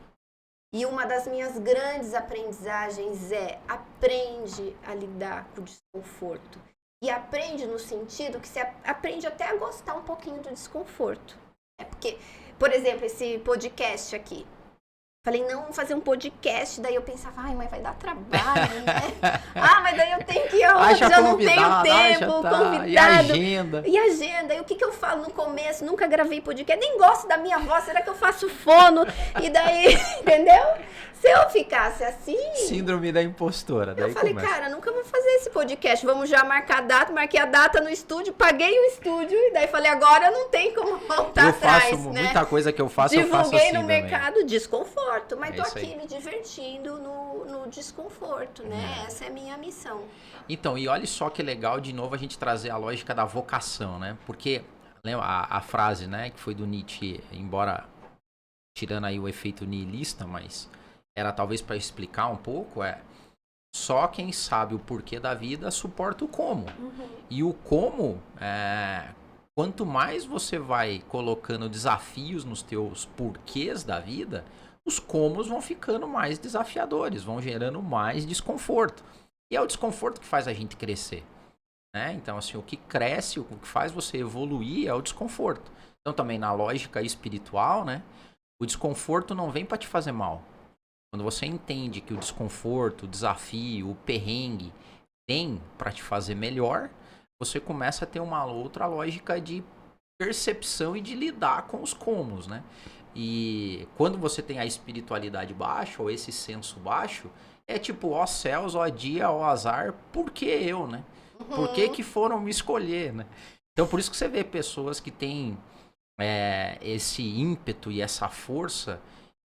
E uma das minhas grandes aprendizagens aprende a lidar com o desconforto. E aprende no sentido que você aprende até a gostar um pouquinho do desconforto. Porque, por exemplo, esse podcast aqui. Falei, não, vamos fazer um podcast. Daí eu pensava, mas vai dar trabalho, né? Mas daí eu tenho que ir aonde? Já não tenho tempo, convidado. E agenda. E o que eu falo no começo? Nunca gravei podcast. Nem gosto da minha voz. Será que eu faço fono? E daí, entendeu? Se eu ficasse assim... Síndrome da impostora. Eu falei, cara, nunca vou fazer esse podcast. Vamos já marcar a data. Marquei a data no estúdio, paguei o estúdio. E daí falei, agora não tem como voltar atrás, faço muita coisa que eu faço, eu faço assim. Divulguei no mercado desconforto. Mas tô aqui me divertindo no desconforto, né? Essa é a minha missão. Então, e olha só que legal, de novo, a gente trazer a lógica da vocação, né? Porque lembra a frase, né, que foi do Nietzsche, embora tirando aí o efeito nihilista, mas era talvez para explicar um pouco, só quem sabe o porquê da vida suporta o como. E o como, quanto mais você vai colocando desafios nos teus porquês da vida, os comos vão ficando mais desafiadores, vão gerando mais desconforto. E é o desconforto que faz a gente crescer, né? Então, assim, o que cresce, o que faz você evoluir é o desconforto. Então, também na lógica espiritual, né? O desconforto não vem para te fazer mal. Quando você entende que o desconforto, o desafio, o perrengue vem para te fazer melhor, você começa a ter uma outra lógica de percepção e de lidar com os comos, né? E quando você tem a espiritualidade baixa, ou esse senso baixo, é tipo, ó céus, ó dia, ó azar, por que eu, né? Por que foram me escolher, né? Então, por isso que você vê pessoas que têm esse ímpeto e essa força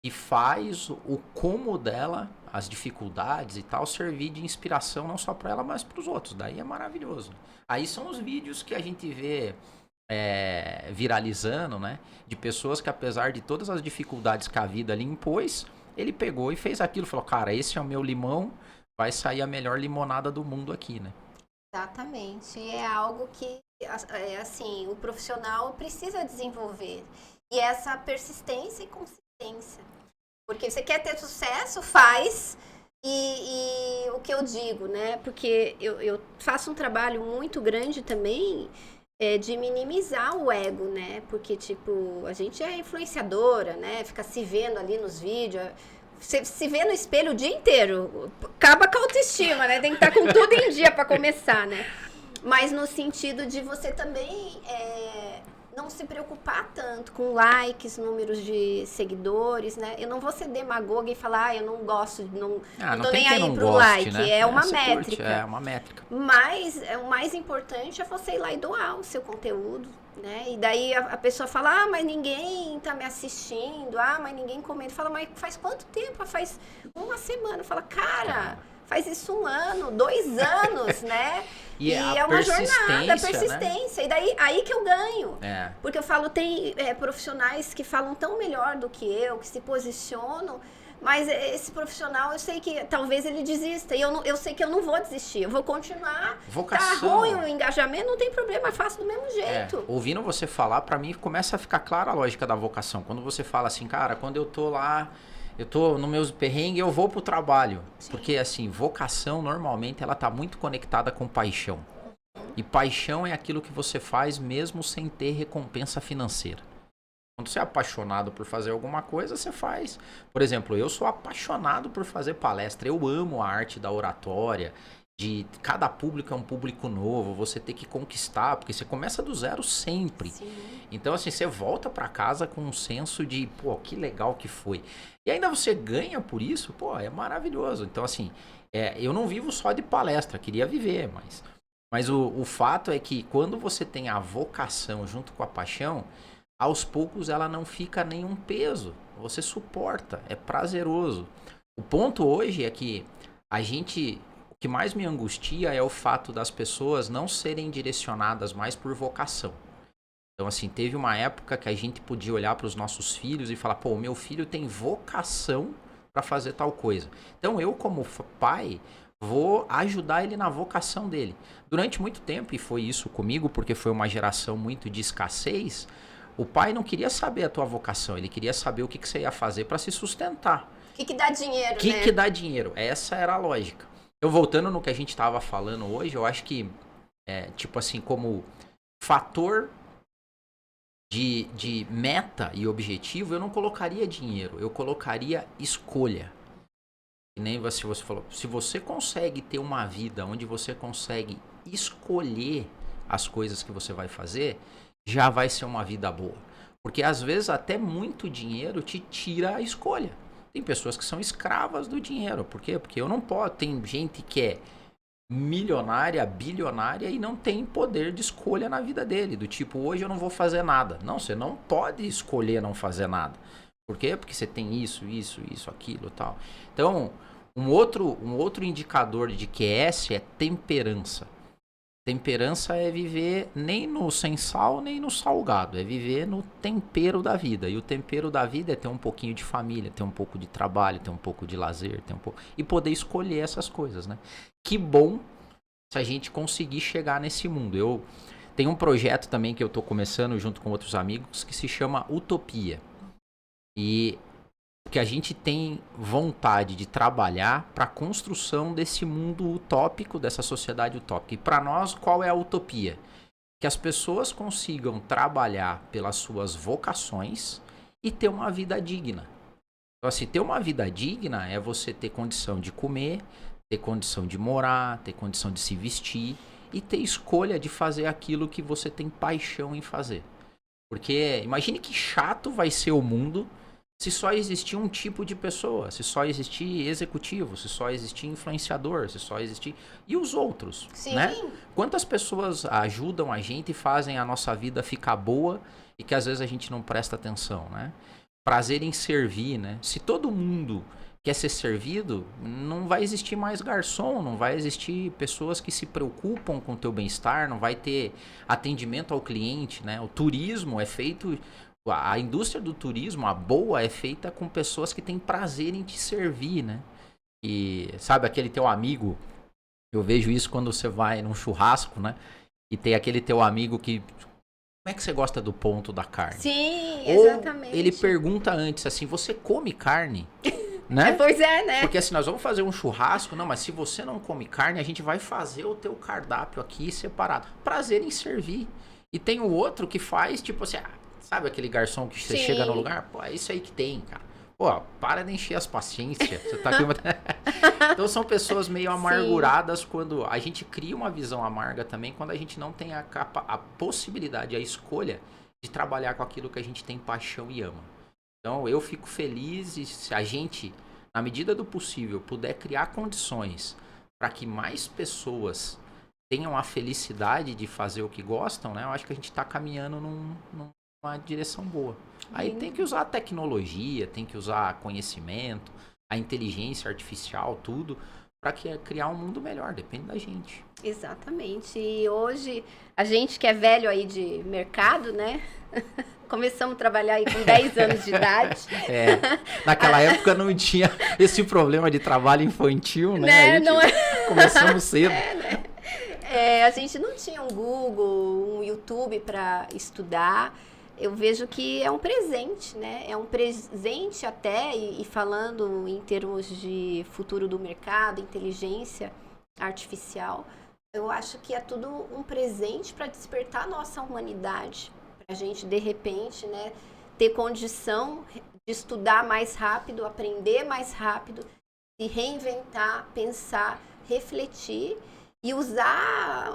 e faz o como dela, as dificuldades e tal, servir de inspiração não só para ela, mas para os outros. Daí é maravilhoso. Aí são os vídeos que a gente vê viralizando, né? De pessoas que, apesar de todas as dificuldades que a vida lhe impôs, ele pegou e fez aquilo, falou, cara, esse é o meu limão, vai sair a melhor limonada do mundo aqui, né? Exatamente. E é algo que, assim, o profissional precisa desenvolver. E essa persistência e consistência. Porque você quer ter sucesso, faz. E o que eu digo, né? Porque eu faço um trabalho muito grande também de minimizar o ego, né? Porque, tipo, a gente é influenciadora, né? Fica se vendo ali nos vídeos. Você se vê no espelho o dia inteiro. Acaba com a autoestima, né? Tem que estar com tudo em dia para começar, né? Mas no sentido de você também não se preocupar tanto com likes, números de seguidores, né? Eu não vou ser demagoga e falar, eu não gosto, não tô nem aí pro like. Né? É uma métrica. Curte, é uma métrica. Mas o mais importante é você ir lá e doar o seu conteúdo, né? E daí a pessoa fala, mas ninguém tá me assistindo, mas ninguém comenta. Fala, mas faz quanto tempo? Faz uma semana. Fala, cara, faz isso 1 ano, 2 anos, né? E é uma jornada, persistência. Né? E daí, aí que eu ganho. Porque eu falo, tem profissionais que falam tão melhor do que eu, que se posicionam, mas esse profissional, eu sei que talvez ele desista. E eu sei que eu não vou desistir. Eu vou continuar. Vocação. Tá ruim o engajamento, não tem problema, eu faço do mesmo jeito. Ouvindo você falar, pra mim, começa a ficar clara a lógica da vocação. Quando você fala assim, cara, quando eu tô lá, eu tô no meus perrengues, eu vou pro trabalho. Sim. Porque, assim, vocação, normalmente, ela tá muito conectada com paixão. E paixão é aquilo que você faz mesmo sem ter recompensa financeira. Quando você é apaixonado por fazer alguma coisa, você faz. Por exemplo, eu sou apaixonado por fazer palestra. Eu amo a arte da oratória. De cada público é um público novo. Você tem que conquistar, porque você começa do zero sempre. Sim. Então, assim, você volta pra casa com um senso de, pô, que legal que foi. E ainda você ganha por isso, pô, é maravilhoso. Então, assim, eu não vivo só de palestra, queria viver, mas o fato é que quando você tem a vocação junto com a paixão, aos poucos ela não fica nenhum peso. Você suporta, é prazeroso. O ponto hoje é que o que mais me angustia é o fato das pessoas não serem direcionadas mais por vocação. Então, assim, teve uma época que a gente podia olhar para os nossos filhos e falar, pô, meu filho tem vocação para fazer tal coisa. Então, eu como pai, vou ajudar ele na vocação dele. Durante muito tempo, e foi isso comigo, porque foi uma geração muito de escassez, o pai não queria saber a tua vocação, ele queria saber o que você ia fazer para se sustentar. O que dá dinheiro, né? O que dá dinheiro? Essa era a lógica. Eu voltando no que a gente estava falando hoje, eu acho que, tipo assim, como fator de meta e objetivo, eu não colocaria dinheiro, eu colocaria escolha. E nem você falou, se você consegue ter uma vida onde você consegue escolher as coisas que você vai fazer, já vai ser uma vida boa. Porque às vezes até muito dinheiro te tira a escolha. Tem pessoas que são escravas do dinheiro. Por quê? Porque eu não posso. Tem gente que é milionária, bilionária e não tem poder de escolha na vida dele. Do tipo, hoje eu não vou fazer nada. Não, você não pode escolher não fazer nada. Por quê? Porque você tem isso, aquilo e tal. Então, um outro indicador de QS é temperança. Temperança é viver nem no sem sal, nem no salgado. É viver no tempero da vida. E o tempero da vida é ter um pouquinho de família, ter um pouco de trabalho, ter um pouco de lazer, e poder escolher essas coisas, né? Que bom se a gente conseguir chegar nesse mundo. Eu tenho um projeto também que eu estou começando junto com outros amigos que se chama Utopia. E que a gente tem vontade de trabalhar para a construção desse mundo utópico, dessa sociedade utópica. E para nós, qual é a utopia? Que as pessoas consigam trabalhar pelas suas vocações e ter uma vida digna. Então, assim, ter uma vida digna é você ter condição de comer, ter condição de morar, ter condição de se vestir e ter escolha de fazer aquilo que você tem paixão em fazer. Porque imagine que chato vai ser o mundo se só existir um tipo de pessoa, se só existir executivo, se só existir influenciador, se só existir... E os outros, Sim. Né? Quantas pessoas ajudam a gente e fazem a nossa vida ficar boa e que às vezes a gente não presta atenção, né? Prazer em servir, né? Se todo mundo quer ser servido, não vai existir mais garçom, não vai existir pessoas que se preocupam com o teu bem-estar, não vai ter atendimento ao cliente, né? O turismo é feito... A indústria do turismo, a boa, é feita com pessoas que têm prazer em te servir, né? E sabe aquele teu amigo, eu vejo isso quando você vai num churrasco, né? E tem aquele teu amigo que... Como é que você gosta do ponto da carne? Sim, Ou exatamente. ele pergunta antes, assim, você come carne? Né? Pois é, né? Porque assim, nós vamos fazer um churrasco, não, mas se você não come carne, a gente vai fazer o teu cardápio aqui separado. Prazer em servir. E tem o outro que faz, tipo assim, sabe aquele garçom que você chega no lugar? Pô, é isso aí que tem, cara. Pô, para de encher as paciências. Você tá aqui... Então são pessoas meio amarguradas quando a gente cria uma visão amarga também, quando a gente não tem a possibilidade, a escolha de trabalhar com aquilo que a gente tem paixão e ama. Então eu fico feliz e se a gente, na medida do possível, puder criar condições para que mais pessoas tenham a felicidade de fazer o que gostam, né? Eu acho que a gente está caminhando numa direção boa. Aí tem que usar a tecnologia, tem que usar conhecimento, a inteligência artificial, tudo, para criar um mundo melhor, depende da gente. Exatamente. E hoje, a gente que é velho aí de mercado, né? Começamos a trabalhar aí com 10 anos de idade. Naquela época não tinha esse problema de trabalho infantil, né? Não começamos cedo. Né? A gente não tinha um Google, um YouTube para estudar. Eu vejo que é um presente, né? É um presente até, e falando em termos de futuro do mercado, inteligência artificial, eu acho que é tudo um presente para despertar a nossa humanidade. A gente, de repente, né, ter condição de estudar mais rápido, aprender mais rápido, se reinventar, pensar, refletir e usar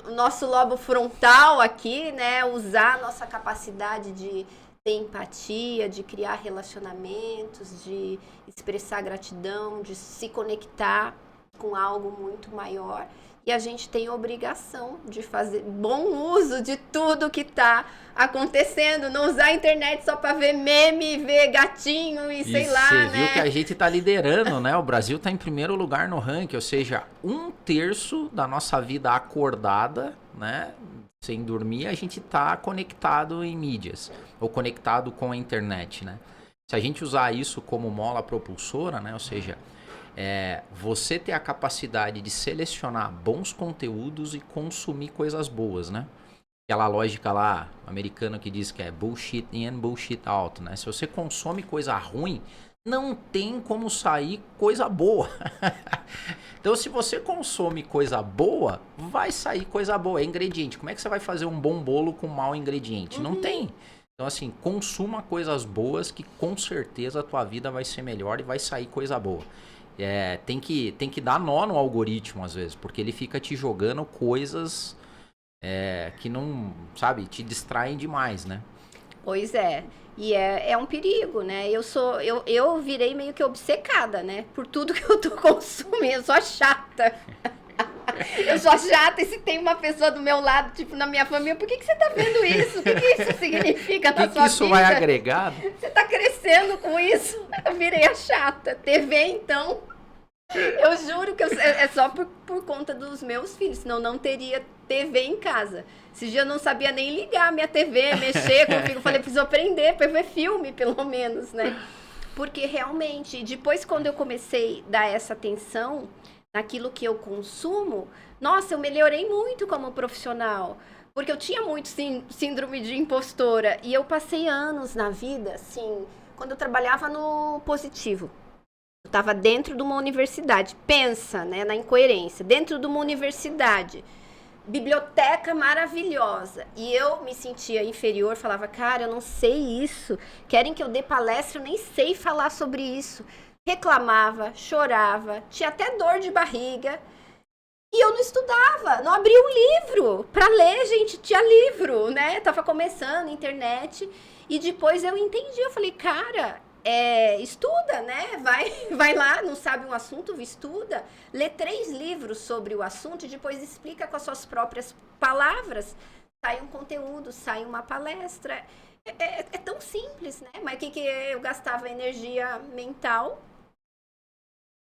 o nosso lobo frontal aqui, né, usar a nossa capacidade de ter empatia, de criar relacionamentos, de expressar gratidão, de se conectar com algo muito maior. E a gente tem a obrigação de fazer bom uso de tudo que está acontecendo. Não usar a internet só para ver meme, ver gatinho e sei lá, né? Você viu que a gente está liderando, né? O Brasil está em primeiro lugar no ranking. Ou seja, 1/3 da nossa vida acordada, né? Sem dormir, a gente está conectado em mídias. Ou conectado com a internet, né? Se a gente usar isso como mola propulsora, né? Ou seja... você ter a capacidade de selecionar bons conteúdos e consumir coisas boas, né? Aquela lógica lá americana que diz que é bullshit in, bullshit out, né? Se você consome coisa ruim, não tem como sair coisa boa. Então, se você consome coisa boa, vai sair coisa boa. É ingrediente. Como é que você vai fazer um bom bolo com mau ingrediente? Não tem. Então, assim, consuma coisas boas que com certeza a tua vida vai ser melhor e vai sair coisa boa. Tem que dar nó no algoritmo às vezes, porque ele fica te jogando coisas que não, sabe, te distraem demais, né? Pois é, e é um perigo, né? Eu virei meio que obcecada, né? Por tudo que eu tô consumindo, eu sou chata. Eu sou chata, e se tem uma pessoa do meu lado, tipo, na minha família, por que você tá vendo isso? O que isso significa na sua vida? O que isso vai agregar? Você tá crescendo com isso? Eu virei a chata. TV, então... Eu juro que é só por conta dos meus filhos, senão não teria TV em casa. Esse dia eu não sabia nem ligar a minha TV, mexer com o filho. Eu falei, preciso aprender para ver filme, pelo menos, né? Porque realmente, depois quando eu comecei a dar essa atenção naquilo que eu consumo, nossa, eu melhorei muito como profissional. Porque eu tinha muito síndrome de impostora. E eu passei anos na vida, assim, quando eu trabalhava no Positivo. Eu estava dentro de uma universidade. Pensa, né, na incoerência. Dentro de uma universidade. Biblioteca maravilhosa. E eu me sentia inferior. Falava, cara, eu não sei isso. Querem que eu dê palestra, eu nem sei falar sobre isso. Reclamava, chorava. Tinha até dor de barriga. E eu não estudava. Não abria um livro para ler, gente. Tinha livro, né? Tava começando, internet. E depois eu entendi. Eu falei, cara... estuda, né? Vai lá, não sabe um assunto, estuda, lê 3 livros sobre o assunto e depois explica com as suas próprias palavras. Sai um conteúdo, sai uma palestra. É tão simples, né? Mas o que eu gastava energia mental?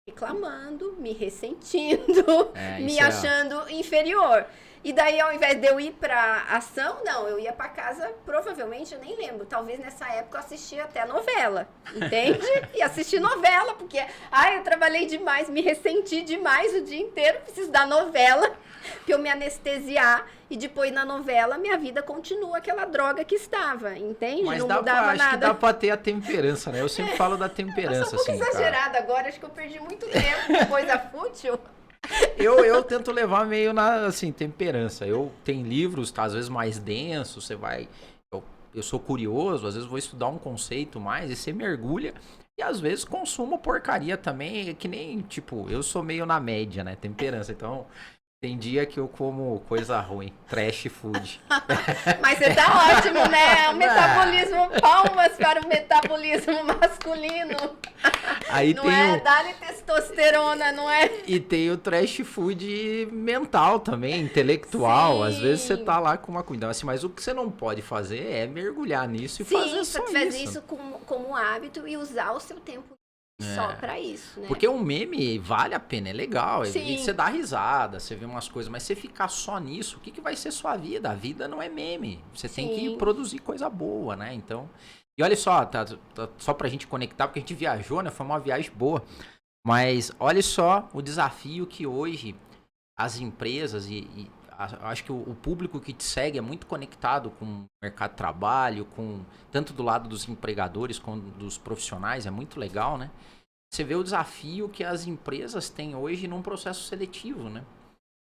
Reclamando, me ressentindo, me achando inferior. E daí, ao invés de eu ir pra ação, não, eu ia pra casa, provavelmente, eu nem lembro. Talvez nessa época eu assistia até novela, entende? E assisti novela, porque, eu trabalhei demais, me ressenti demais o dia inteiro, preciso da novela pra eu me anestesiar. E depois na novela, minha vida continua aquela droga que estava, entende? Mas não dá mudava acho nada. que dá pra ter a temperança, né? Eu sempre falo da temperança, Eu sou um pouco assim, exagerada agora, acho que eu perdi muito tempo com coisa fútil. Eu tento levar meio na, assim, temperança. Eu tenho livros, tá, às vezes mais densos, você vai... Eu sou curioso, às vezes vou estudar um conceito mais e você mergulha. E às vezes consumo porcaria também, que nem, tipo, eu sou meio na média, né? Temperança, então... Tem dia que eu como coisa ruim, trash food. Mas você tá ótimo, né? O metabolismo, palmas para o metabolismo masculino. Aí não tem é? Dá-lhe testosterona, não é? E tem o trash food mental também, intelectual. Sim. Às vezes você tá lá com uma cuidado assim, mas o que você não pode fazer é mergulhar nisso e fazer só isso. Fazer isso como hábito e usar o seu tempo só pra isso, né? Porque um meme vale a pena, é legal. Sim. E você dá risada, você vê umas coisas, mas você ficar só nisso, o que vai ser sua vida? A vida não é meme. Você tem que produzir coisa boa, né? Então. E olha só, tá só pra gente conectar, porque a gente viajou, né? Foi uma viagem boa. Mas olha só o desafio que hoje as empresas acho que o público que te segue é muito conectado com o mercado de trabalho, com tanto do lado dos empregadores quanto dos profissionais, é muito legal, né? Você vê o desafio que as empresas têm hoje num processo seletivo, né?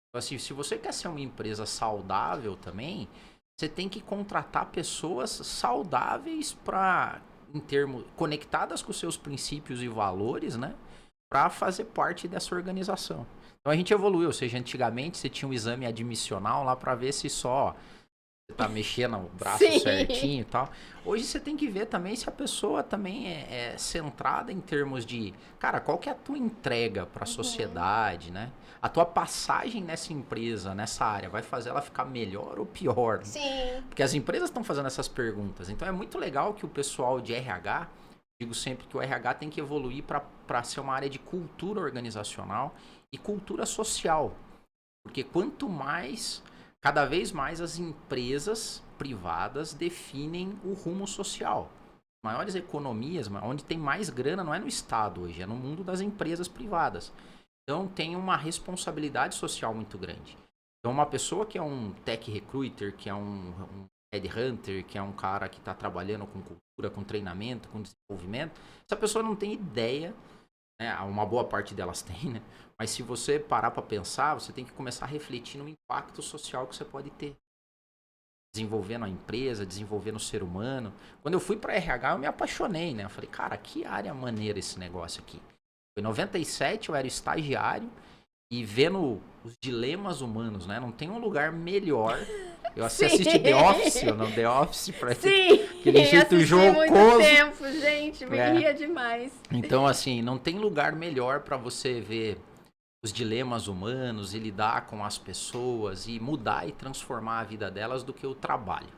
Então, assim, se você quer ser uma empresa saudável também, você tem que contratar pessoas saudáveis conectadas com os seus princípios e valores, né? Para fazer parte dessa organização. Então a gente evoluiu, ou seja, antigamente você tinha um exame admissional lá para ver se só você tá mexendo o braço certinho e tal. Hoje você tem que ver também se a pessoa também é centrada em termos de, cara, qual que é a tua entrega para a sociedade, né? A tua passagem nessa empresa, nessa área, vai fazer ela ficar melhor ou pior? Sim. Porque as empresas estão fazendo essas perguntas. Então é muito legal que o pessoal de RH, digo sempre que o RH tem que evoluir para ser uma área de cultura organizacional e cultura social. Porque cada vez mais as empresas privadas definem o rumo social. Maiores economias, onde tem mais grana, não é no Estado hoje, é no mundo das empresas privadas. Então tem uma responsabilidade social muito grande. Então uma pessoa que é um tech recruiter, que é um headhunter, que é um cara que está trabalhando com cultura, com treinamento, com desenvolvimento, essa pessoa não tem ideia, né? Uma boa parte delas tem, né? Mas se você parar para pensar, você tem que começar a refletir no impacto social que você pode ter. Desenvolvendo a empresa, desenvolvendo o ser humano. Quando eu fui para RH, eu me apaixonei, né? Eu falei, cara, que área maneira esse negócio aqui. Em 97, eu era estagiário e vendo os dilemas humanos, né? Não tem um lugar melhor. Você assiste The Office, ou não? The Office, aquele jeito jocoso. Muito tempo, gente, me ria demais. Então, assim, não tem lugar melhor para você ver os dilemas humanos e lidar com as pessoas e mudar e transformar a vida delas do que o trabalho.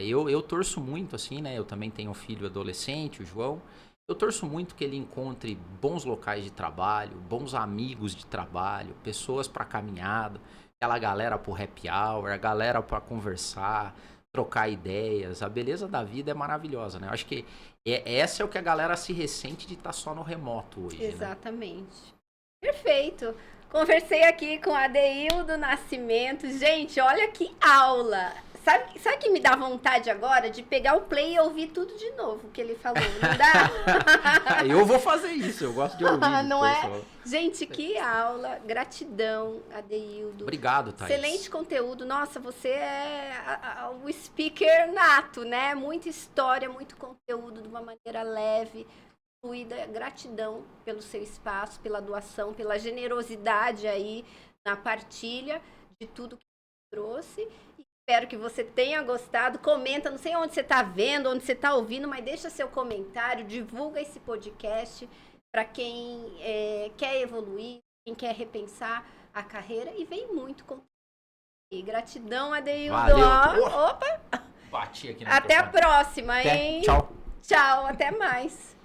Eu torço muito, assim, né? Eu também tenho um filho adolescente, o João. Eu torço muito que ele encontre bons locais de trabalho, bons amigos de trabalho, pessoas para caminhada, aquela galera pro happy hour, a galera para conversar, trocar ideias. A beleza da vida é maravilhosa, né? Eu acho que essa é o que a galera se ressente de estar só no remoto hoje. Exatamente. Né? Perfeito. Conversei aqui com a Adeildo Nascimento. Gente, olha que aula! Sabe que me dá vontade agora de pegar o play e ouvir tudo de novo que ele falou, não dá? Eu vou fazer isso, eu gosto de ouvir. Não é? Gente, que aula, gratidão, Adeildo. Obrigado, Thaís. Excelente conteúdo. Nossa, você é o speaker nato, né? Muita história, muito conteúdo de uma maneira leve, fluida. Gratidão pelo seu espaço, pela doação, pela generosidade aí na partilha de tudo que você trouxe. Espero que você tenha gostado. Comenta, não sei onde você está vendo, onde você está ouvindo, mas deixa seu comentário, divulga esse podcast para quem quer evoluir, quem quer repensar a carreira e vem muito com. E gratidão, Adeildo. Valeu. Opa! Bati aqui no Até microfone. a próxima, hein? Tchau. Tchau, até mais.